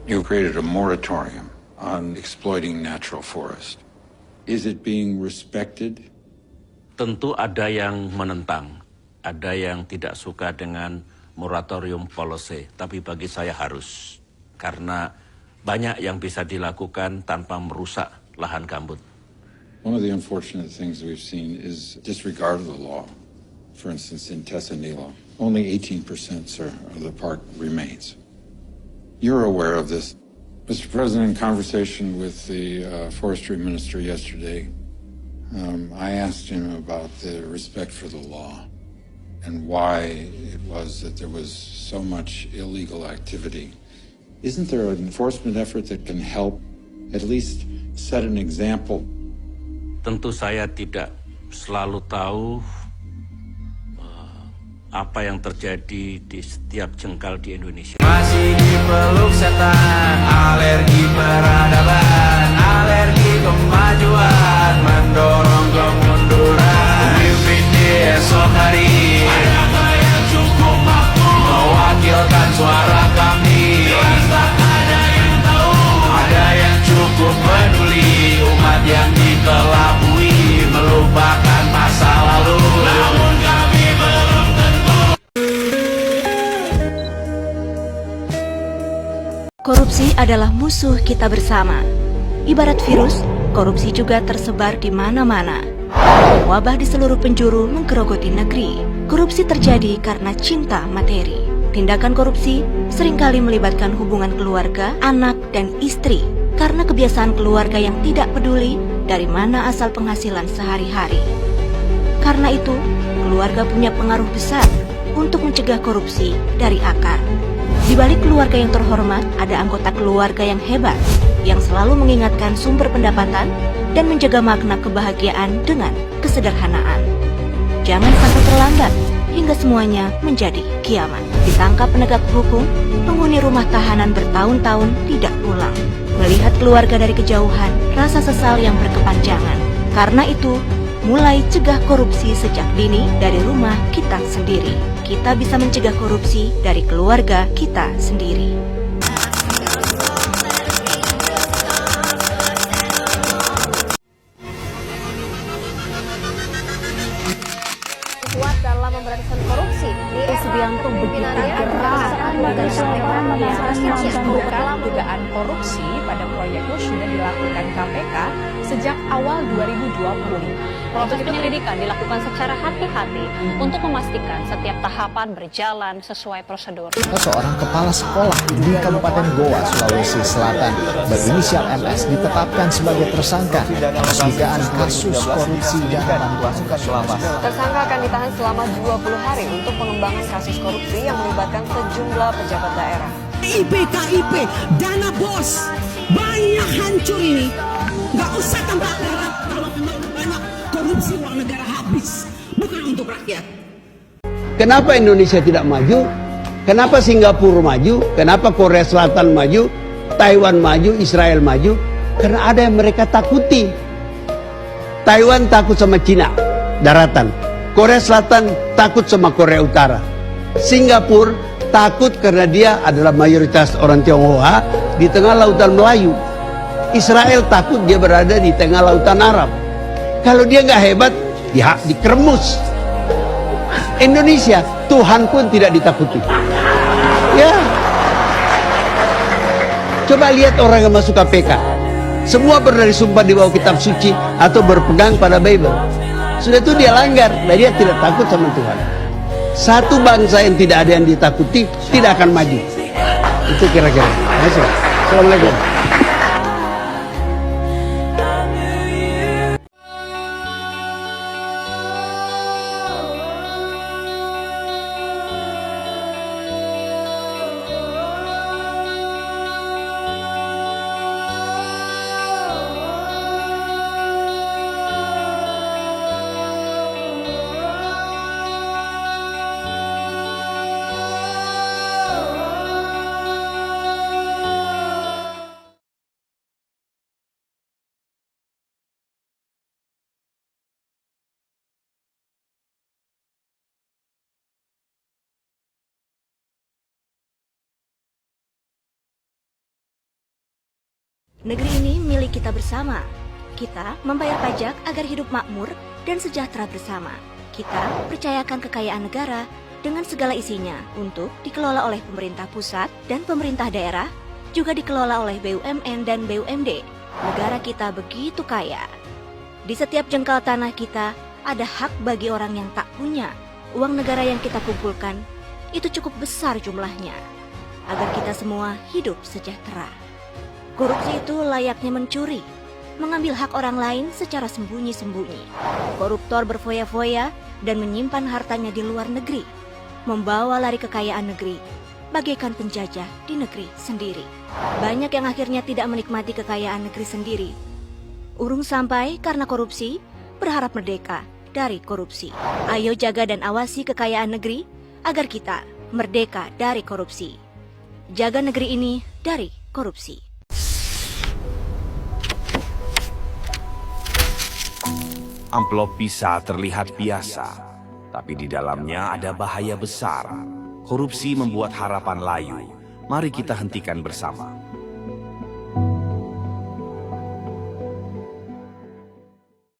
You created a moratorium on exploiting natural forest. Is it being respected? Tentu ada yang menentang, ada yang tidak suka dengan moratorium policy, tapi bagi saya harus. Karena banyak yang bisa dilakukan tanpa merusak lahan gambut. One of the unfortunate things we've seen is disregard of the law. For instance, in Tessanilo, only 18%, sir, of the park remains. You're aware of this. Mr. President, in conversation with the forestry minister yesterday, I asked him about the respect for the law and why it was that there was so much illegal activity. Isn't there an enforcement effort that can help at least set an example? Tentu saya tidak selalu tahu apa yang terjadi di setiap jengkal di Indonesia. Masih dipeluk setan, alergi peradaban, alergi kemajuan, mendorong kemunduran. Pemimpin di esok hari, adakah yang cukup mampu mewakilkan suara kami? Jelas tak ada yang tahu, ada yang cukup peduli, umat yang dikelabui, melupakan masa lalu. Namun kami belum tentu. Korupsi adalah musuh kita bersama. Ibarat virus, korupsi juga tersebar di mana-mana. Wabah di seluruh penjuru menggerogoti negeri. Korupsi terjadi karena cinta materi. Tindakan korupsi seringkali melibatkan hubungan keluarga, anak, dan istri karena kebiasaan keluarga yang tidak peduli dari mana asal penghasilan sehari-hari. Karena itu, keluarga punya pengaruh besar untuk mencegah korupsi dari akar. Di balik keluarga yang terhormat, ada anggota keluarga yang hebat, yang selalu mengingatkan sumber pendapatan dan menjaga makna kebahagiaan dengan kesederhanaan. Jangan sampai terlambat, hingga semuanya menjadi kiamat. Ditangkap penegak hukum, penghuni rumah tahanan bertahun-tahun tidak pulang. Melihat keluarga dari kejauhan, rasa sesal yang berkepanjangan. Karena itu, mulai cegah korupsi sejak dini dari rumah kita sendiri. Kita bisa mencegah korupsi dari keluarga kita sendiri. Kuat dalam memberantas korupsi di Subianto begitu keras dalam dugaan korupsi pada proyek sudah dilakukan KPK sejak awal 2020. Proses penyelidikan dilakukan secara hati-hati untuk memastikan setiap tahapan berjalan sesuai prosedur. Seorang kepala sekolah di Kabupaten Goa, Sulawesi Selatan berinisial MS ditetapkan sebagai tersangka atas dugaan kasus korupsi dana bantuan sosial. Tersangka akan ditahan selama 20 hari untuk pengembangan kasus korupsi yang melibatkan sejumlah pejabat daerah. KIP, dana bos, banyak hancur ini. Gak usah tambah berat kalau memang banyak korupsi uang negara habis, bukan untuk rakyat. Kenapa Indonesia tidak maju? Kenapa Singapura maju? Kenapa Korea Selatan maju? Taiwan maju, Israel maju? Karena ada yang mereka takuti. Taiwan takut sama Cina, daratan. Korea Selatan takut sama Korea Utara. Singapura takut karena dia adalah mayoritas orang Tionghoa di tengah lautan Melayu. Israel takut dia berada di tengah lautan Arab. Kalau dia nggak hebat, ya dikeremus. Indonesia, Tuhan pun tidak ditakuti. Ya, coba lihat orang yang masuk KPK. Semua berdari sumpah di bawah kitab suci atau berpegang pada Bible. Sudah itu dia langgar, dan dia tidak takut sama Tuhan. Satu bangsa yang tidak ada yang ditakuti tidak akan maju. Itu kira-kira. Assalamualaikum. Negeri ini milik kita bersama. Kita membayar pajak agar hidup makmur dan sejahtera bersama. Kita percayakan kekayaan negara dengan segala isinya untuk dikelola oleh pemerintah pusat dan pemerintah daerah, juga dikelola oleh BUMN dan BUMD. Negara kita begitu kaya. Di setiap jengkal tanah kita ada hak bagi orang yang tak punya. Uang negara yang kita kumpulkan itu cukup besar jumlahnya, agar kita semua hidup sejahtera. Korupsi itu layaknya mencuri, mengambil hak orang lain secara sembunyi-sembunyi. Koruptor berfoya-foya dan menyimpan hartanya di luar negeri, membawa lari kekayaan negeri, bagaikan penjajah di negeri sendiri. Banyak yang akhirnya tidak menikmati kekayaan negeri sendiri. Urung sampai karena korupsi, berharap merdeka dari korupsi. Ayo jaga dan awasi kekayaan negeri, agar kita merdeka dari korupsi. Jaga negeri ini dari korupsi. Amplop bisa terlihat biasa, tapi di dalamnya ada bahaya besar. Korupsi membuat harapan layu. Mari kita hentikan bersama.